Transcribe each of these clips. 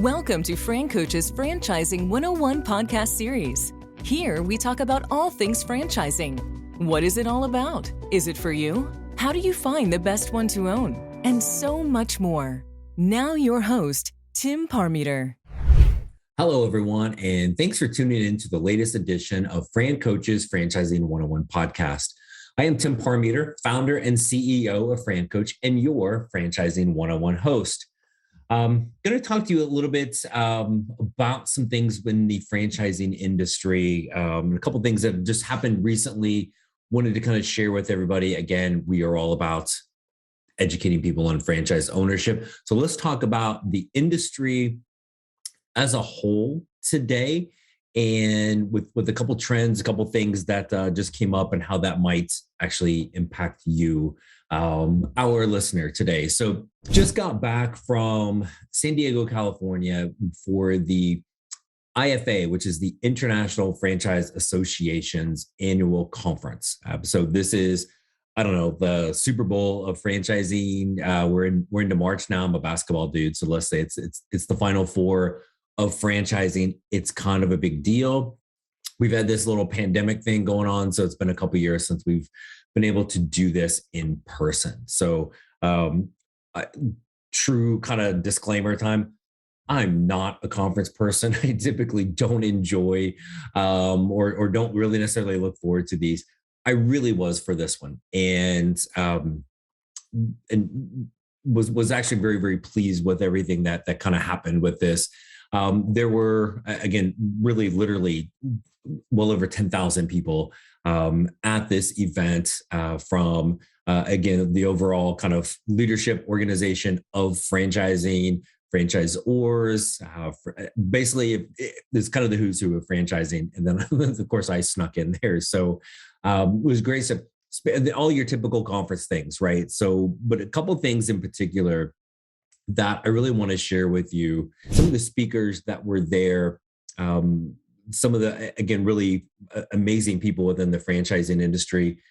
Welcome to FranCoach's Franchising 101 podcast series. Here we talk about all things franchising. What is it all about? Is it for you? How do you find the best one to own? And so much more. Now your host, Tim Parmeter. Hello, everyone, and thanks for tuning in to the latest edition of FranCoach's Franchising 101 podcast. I am Tim Parmeter, founder and CEO of FranCoach and your Franchising 101 host. I'm going to talk to you a little bit about some things in the franchising industry, a couple of things that have just happened recently. Wanted to kind of share with everybody. Again, we are all about educating people on franchise ownership. So let's talk about the industry as a whole today, and with a couple trends, a couple things that just came up and how that might actually impact you, our listener today. So just got back from San Diego, California for the IFA, which is the International Franchise Association's annual conference. So this is, I don't know, the Super Bowl of franchising. We're into March now. I'm a basketball dude, so let's say it's the Final Four of franchising. It's kind of a big deal. We've had this little pandemic thing going on, so it's been a couple of years since we've been able to do this in person. So true kind of disclaimer time. I'm not a conference person. I typically don't enjoy or don't really necessarily look forward to these. I really was for this one, and was actually very, very pleased with everything that kind of happened with this. There were, again, really literally well over 10,000 people at this event from, again, the overall kind of leadership organization of franchising, franchisors. Basically, it's kind of the who's who of franchising. And then, of course, I snuck in there. So it was great. So all your typical conference things, right? So, but a couple of things in particular that I really want to share with you. Some of the speakers that were there, some of the, again, really amazing people within the franchising industry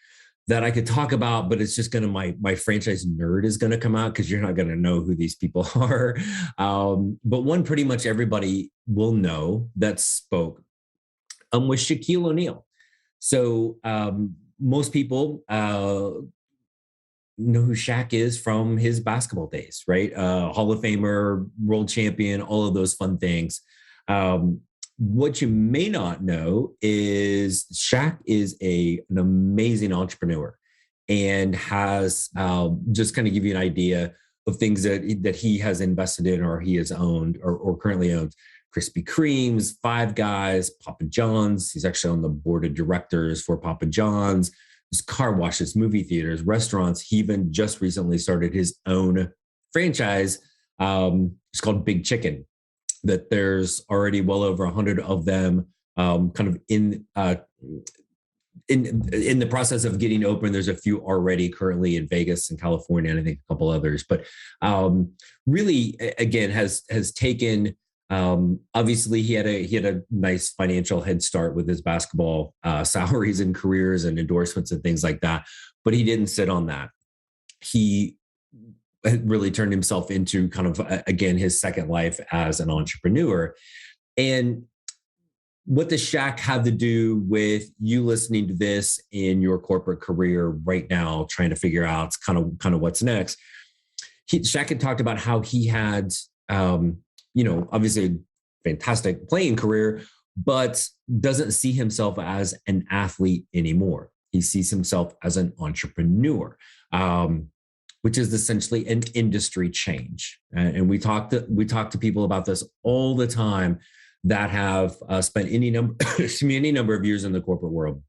that I could talk about, but it's just going to, my franchise nerd is going to come out because you're not going to know who these people are. But one pretty much everybody will know that spoke was Shaquille O'Neal. So most people know who Shaq is from his basketball days, right? Hall of Famer, world champion, all of those fun things. What you may not know is Shaq is an amazing entrepreneur and has, just kind of give you an idea of things that he has invested in or he has owned or currently owns. Krispy Kremes, Five Guys, Papa John's. He's actually on the board of directors for Papa John's. There's car washes, movie theaters, restaurants. He even just recently started his own franchise. It's called Big Chicken. That there's already well over 100 of them, kind of in the process of getting open. There's a few already currently in Vegas and California, and I think a couple others. But really, again, has taken. Obviously, he had a nice financial head start with his basketball salaries and careers and endorsements and things like that. But he didn't sit on that. He had really turned himself into kind of, again, his second life as an entrepreneur. And what does Shaq have to do with you listening to this in your corporate career right now, trying to figure out kind of what's next? Shaq had talked about how he had, obviously a fantastic playing career, but doesn't see himself as an athlete anymore. He sees himself as an entrepreneur, which is essentially an industry change. And we talk to people about this all the time that have spent any number of years in the corporate world,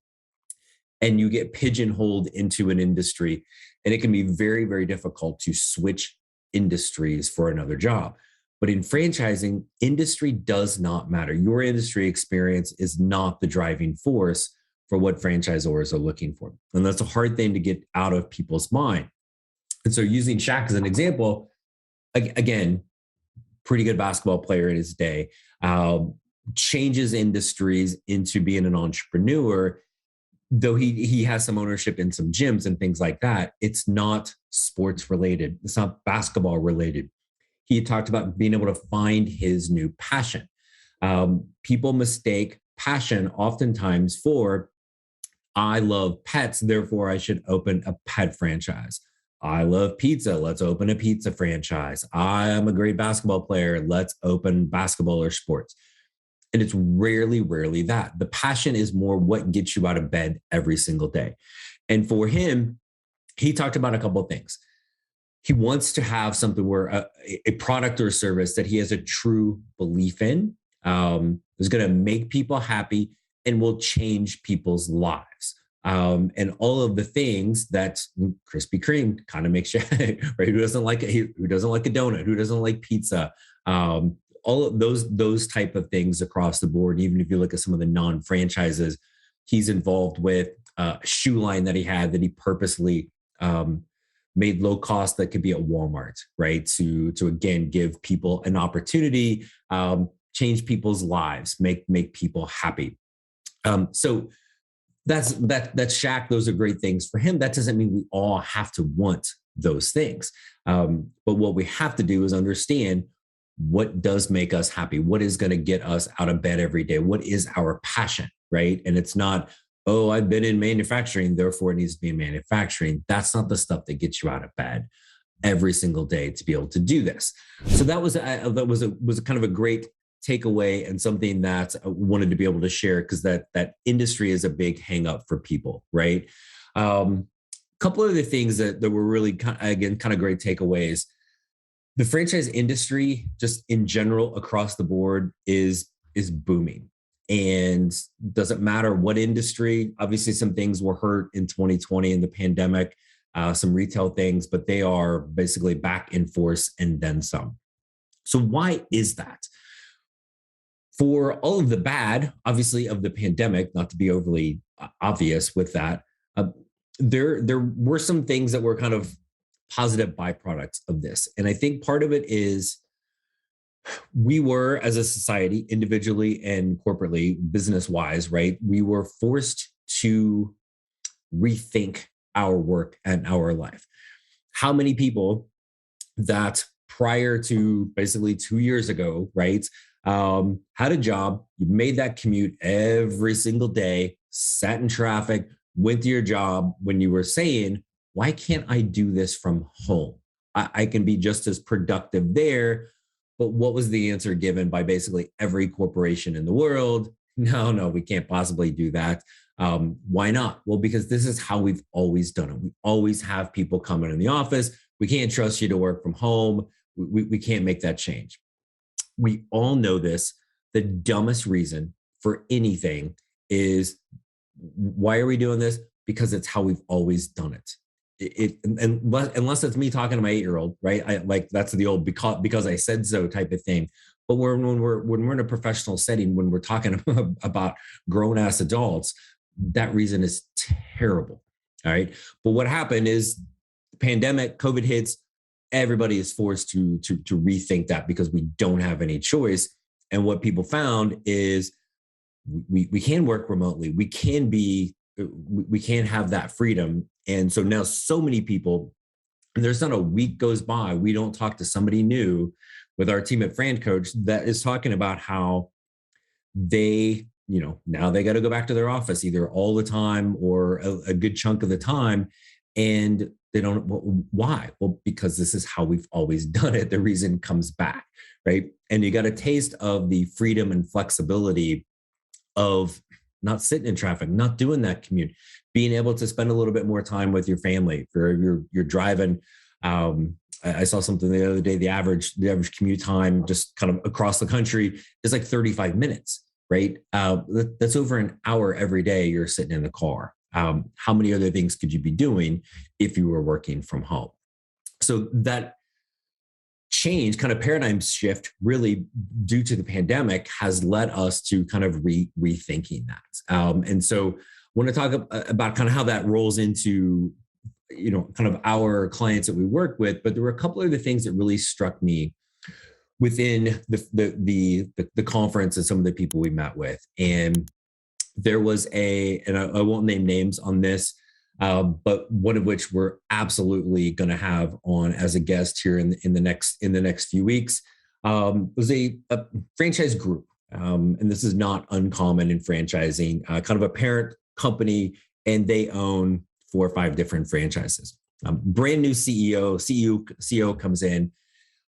and you get pigeonholed into an industry, and it can be very, very difficult to switch industries for another job. But in franchising, industry does not matter. Your industry experience is not the driving force for what franchisors are looking for. And that's a hard thing to get out of people's mind. And so using Shaq as an example, again, pretty good basketball player in his day, changes industries into being an entrepreneur, though he has some ownership in some gyms and things like that. It's not sports related. It's not basketball related. he talked about being able to find his new passion. People mistake passion oftentimes for, I love pets, therefore I should open a pet franchise. I love pizza, let's open a pizza franchise. I am a great basketball player, let's open basketball or sports. And it's rarely that. The passion is more what gets you out of bed every single day. And for him, he talked about a couple of things. He wants to have something where a product or service that he has a true belief in, is going to make people happy and will change people's lives. And all of the things that Krispy Kreme kind of makes you, right? Who doesn't like a donut? Who doesn't like pizza? All of those type of things across the board. Even if you look at some of the non-franchises, he's involved with a shoe line that he had that he purposely made low cost that could be at Walmart, right? To again, give people an opportunity, change people's lives, make people happy. So that's Shaq. Those are great things for him. That doesn't mean we all have to want those things. But what we have to do is understand what does make us happy. What is going to get us out of bed every day? What is our passion, right? And it's not, oh, I've been in manufacturing, therefore it needs to be in manufacturing. That's not the stuff that gets you out of bed every single day to be able to do this. So that was a kind of a great takeaway and something that I wanted to be able to share, because that industry is a big hang up for people, right? Couple of the things that were really kind of great takeaways. The franchise industry, just in general across the board, is booming. And doesn't matter what industry. Obviously, some things were hurt in 2020 in the pandemic, some retail things, but they are basically back in force and then some. So why is that? For all of the bad, obviously, of the pandemic, not to be overly obvious with that, there were some things that were kind of positive byproducts of this. And I think part of it is we were, as a society, individually and corporately, business-wise, right? We were forced to rethink our work and our life. How many people that prior to basically 2 years ago, right, had a job, you made that commute every single day, sat in traffic, went to your job, when you were saying, why can't I do this from home? I can be just as productive there. But what was the answer given by basically every corporation in the world? No, we can't possibly do that. Why not? Well, because this is how we've always done it. We always have people coming in the office. We can't trust you to work from home. We can't make that change. We all know this. The dumbest reason for anything is, why are we doing this? Because it's how we've always done it. Unless it's me talking to my 8-year-old, right? That's the old because I said so type of thing. But when we're in a professional setting, when we're talking about grown ass adults, that reason is terrible. All right. But what happened is, pandemic, COVID hits, everybody is forced to rethink that, because we don't have any choice. And what people found is we can work remotely. We can have that freedom. And so now so many people, and there's not a week goes by, we don't talk to somebody new with our team at FranCoach that is talking about how they, now they got to go back to their office either all the time or a good chunk of the time. And they don't, why? Well, because this is how we've always done it. The reason comes back, right? And you got a taste of the freedom and flexibility of not sitting in traffic, not doing that commute, being able to spend a little bit more time with your family. If you're driving, I saw something the other day, the average commute time just kind of across the country is like 35 minutes, right? That's over an hour every day you're sitting in the car. How many other things could you be doing if you were working from home? So that change, kind of paradigm shift, really due to the pandemic, has led us to kind of rethinking that. And so I want to talk about kind of how that rolls into, kind of our clients that we work with. But there were a couple of the things that really struck me within the conference and some of the people we met with. And there was and I won't name names on this, but one of which we're absolutely going to have on as a guest here in the next few weeks, was a franchise group. And this is not uncommon in franchising, kind of a parent company, and they own 4 or 5 different franchises. Brand new CEO comes in.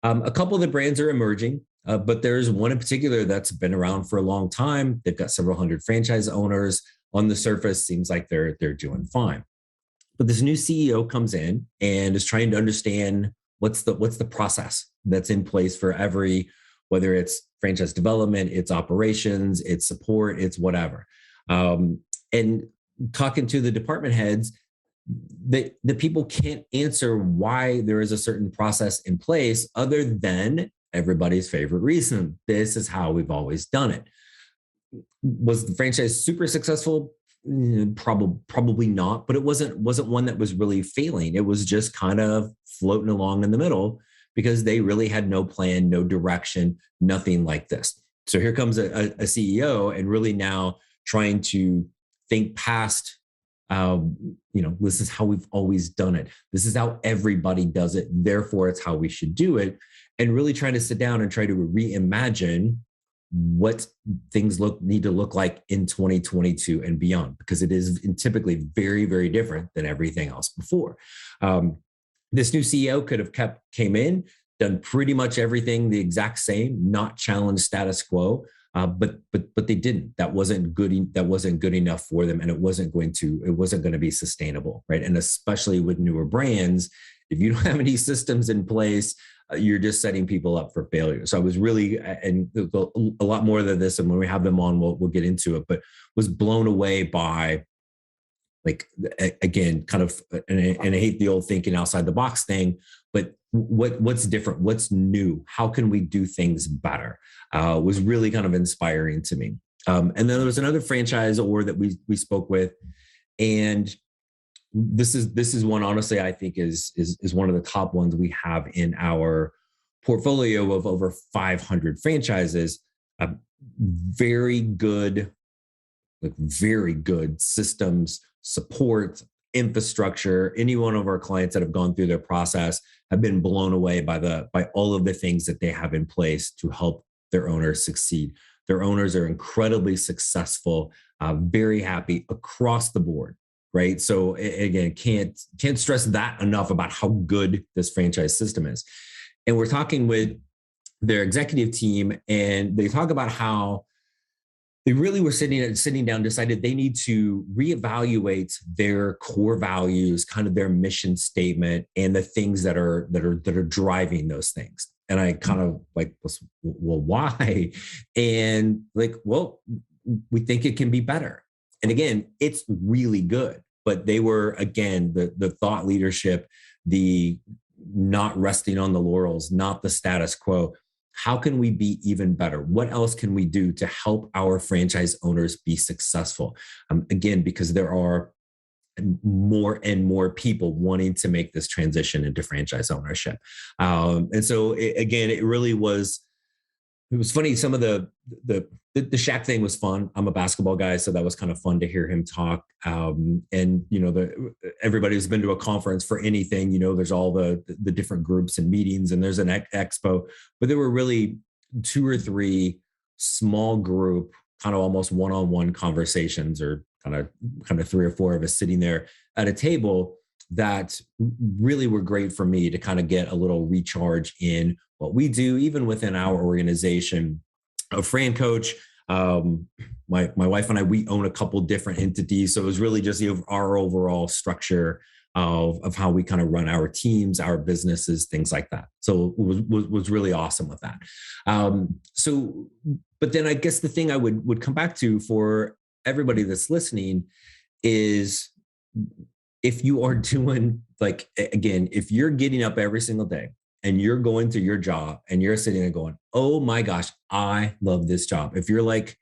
A couple of the brands are emerging, but there's one in particular that's been around for a long time. They've got several hundred franchise owners. On the surface, seems like they're doing fine. But this new CEO comes in and is trying to understand what's the process that's in place for every, whether it's franchise development, it's operations, it's support, it's whatever. And talking to the department heads, the people can't answer why there is a certain process in place other than everybody's favorite reason. This is how we've always done it. Was the franchise super successful? Probably not, but it wasn't one that was really failing. It was just kind of floating along in the middle because they really had no plan, no direction, nothing like this. So here comes a CEO and really now trying to think past, this is how we've always done it. This is how everybody does it. Therefore, it's how we should do it. And really trying to sit down and try to reimagine what things need to look like in 2022 and beyond, because it is typically very, very different than everything else before. This new CEO could have came in, done pretty much everything the exact same, not challenge status quo, but they didn't. That wasn't good. That wasn't good enough for them, and it wasn't going to be sustainable, right? And especially with newer brands, if you don't have any systems in place, you're just setting people up for failure. So I was really, and a lot more than this, and when we have them on, we'll get into it, but was blown away by, like, again, kind of, and I hate the old thinking outside the box thing, but what's different? What's new? How can we do things better? Was really kind of inspiring to me. And then there was another franchisor that we spoke with, and this is one, honestly, I think is one of the top ones we have in our portfolio of over 500 franchises. Very good systems, support, infrastructure. Any one of our clients that have gone through their process have been blown away by all of the things that they have in place to help their owners succeed. Their owners are incredibly successful, very happy across the board. Right. So again, can't stress that enough about how good this franchise system is. And we're talking with their executive team, and they talk about how they really were sitting down, decided they need to reevaluate their core values, kind of their mission statement, and the things that are driving those things. And I kind of like, well, why? And like, well, we think it can be better. And again, it's really good, but they were, again, the thought leadership, the not resting on the laurels, not the status quo. How can we be even better? What else can we do to help our franchise owners be successful? Again, because there are more and more people wanting to make this transition into franchise ownership. And so it really was. It was funny. Some of the Shaq thing was fun. I'm a basketball guy, so that was kind of fun to hear him talk. And everybody who's been to a conference for anything, there's all the different groups and meetings, and there's an expo. But there were really 2 or 3 small group, kind of almost one-on-one conversations, or kind of 3 or 4 of us sitting there at a table that really were great for me to kind of get a little recharge in what we do, even within our organization of FranCoach. My wife and I, we own a couple different entities. So it was really just our overall structure of how we kind of run our teams, our businesses, things like that. So it was really awesome with that. But then I guess the thing I would come back to for everybody that's listening is, if you are doing, like, again, if you're getting up every single day and you're going to your job and you're sitting there going, oh my gosh, I love this job. If you're like,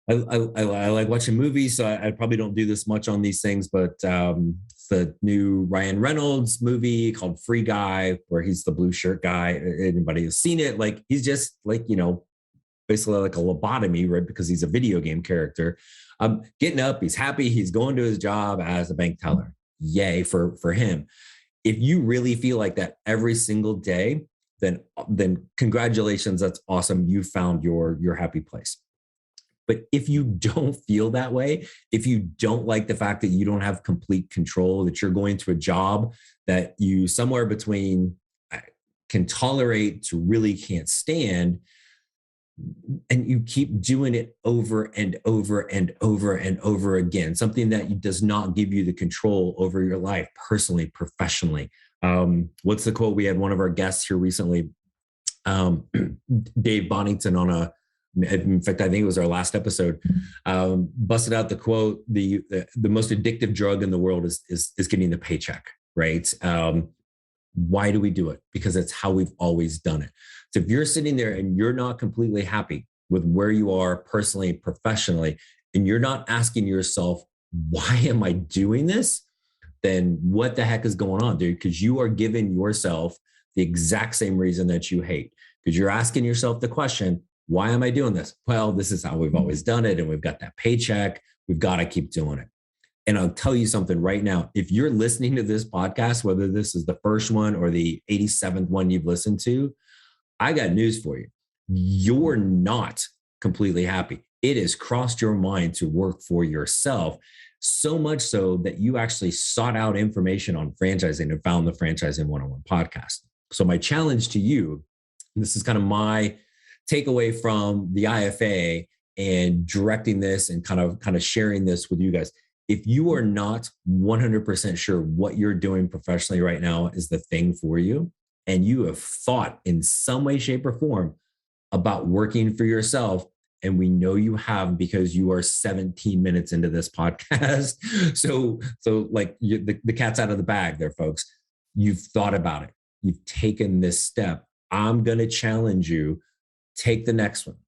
I like watching movies, so I probably don't do this much on these things, but it's the new Ryan Reynolds movie called Free Guy, where he's the blue shirt guy. Anybody who's seen it, like, he's just like, basically like a lobotomy, right? Because he's a video game character. Getting up, he's happy, he's going to his job as a bank teller. Yay for him. If you really feel like that every single day, then congratulations, that's awesome. You found your happy place. But if you don't feel that way, if you don't like the fact that you don't have complete control, that you're going to a job that you somewhere between can tolerate to really can't stand, and you keep doing it over and over and over and over again, something that does not give you the control over your life personally, professionally. What's the quote? We had one of our guests here recently, Dave Bonington, in fact, I think it was our last episode, busted out the quote: the most addictive drug in the world is getting the paycheck, right? Why do we do it? Because it's how we've always done it. So if you're sitting there and you're not completely happy with where you are personally, professionally, and you're not asking yourself, why am I doing this? Then what the heck is going on, dude? Because you are giving yourself the exact same reason that you hate. Because you're asking yourself the question, why am I doing this? Well, this is how we've always done it. And we've got that paycheck. We've got to keep doing it. And I'll tell you something right now. If you're listening to this podcast, whether this is the first one or the 87th one you've listened to, I got news for you. You're not completely happy. It has crossed your mind to work for yourself, so much so that you actually sought out information on franchising and found the Franchising 101 podcast. So my challenge to you, and this is kind of my takeaway from the IFA and directing this and kind of sharing this with you guys. If you are not 100% sure what you're doing professionally right now is the thing for you, and you have thought in some way, shape, or form about working for yourself, and we know you have because you are 17 minutes into this podcast. So like the cat's out of the bag there, folks. You've thought about it. You've taken this step. I'm going to challenge you. Take the next one.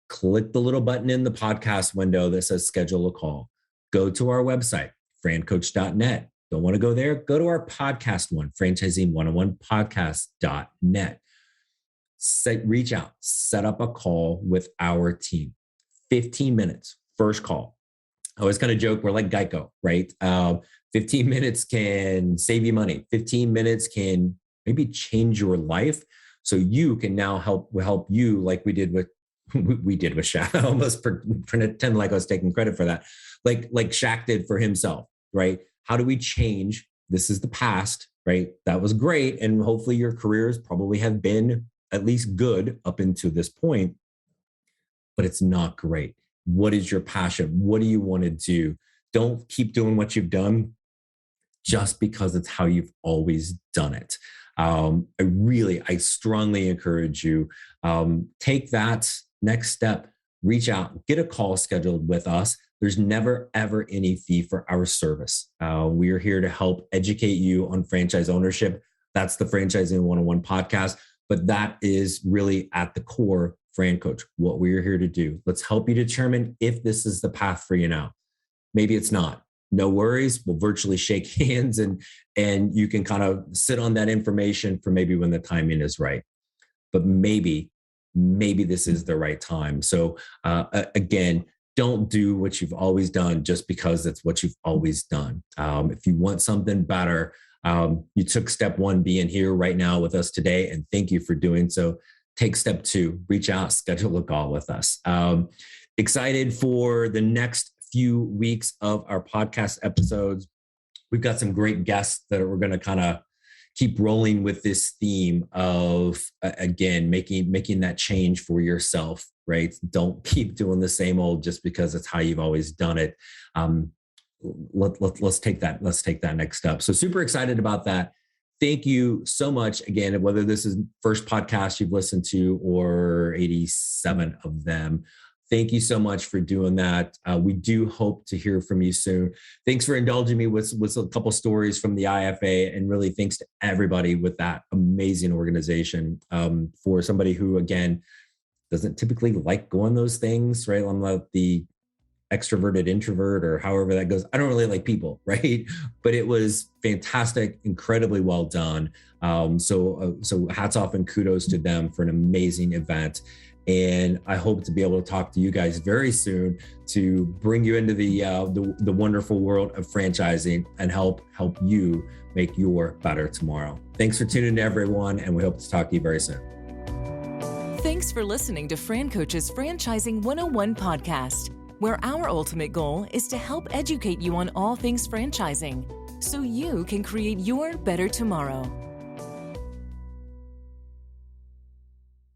Click the little button in the podcast window that says schedule a call. Go to our website, francoach.net. Don't want to go there? Go to our podcast one, franchising101podcast.net. Reach out, set up a call with our team. 15 minutes, first call. I always kind of joke, we're like Geico, right? 15 minutes can save you money. 15 minutes can maybe change your life. So you can now help you like we did with Shaq. I almost pretend like I was taking credit for that. Like Shaq did for himself, right? How do we change? This is the past, right? That was great. And hopefully your careers probably have been at least good up until this point, but it's not great. What is your passion? What do you want to do? Don't keep doing what you've done just because it's how you've always done it. I strongly encourage you, take that next step, reach out, get a call scheduled with us. There's never, ever any fee for our service. We are here to help educate you on franchise ownership. That's the Franchising 101 podcast, but that is really at the core, FranCoach, what we are here to do. Let's help you determine if this is the path for you now. Maybe it's not. No worries. We'll virtually shake hands and you can kind of sit on that information for maybe when the timing is right. But maybe this is the right time. So again, don't do what you've always done just because it's what you've always done. If you want something better, you took step one being here right now with us today, and thank you for doing so. Take step two, reach out, schedule a call with us. Excited for the next few weeks of our podcast episodes. We've got some great guests that we're going to kind of keep rolling with this theme of, again, making that change for yourself, right? Don't keep doing the same old just because it's how you've always done it. Let's take that next step. So super excited about that. Thank you so much. Again, whether this is first podcast you've listened to or 87 of them, thank you so much for doing that. We do hope to hear from you soon. Thanks for indulging me with a couple stories from the IFA, and really thanks to everybody with that amazing organization. For somebody who, again, doesn't typically like going those things, right? I'm like the extroverted introvert or however that goes. I don't really like people, right? But it was fantastic, incredibly well done. So hats off and kudos to them for an amazing event. And I hope to be able to talk to you guys very soon to bring you into the wonderful world of franchising and help you make your better tomorrow. Thanks for tuning in, everyone, and we hope to talk to you very soon. Thanks for listening to FranCoach's Franchising 101 podcast, where our ultimate goal is to help educate you on all things franchising so you can create your better tomorrow.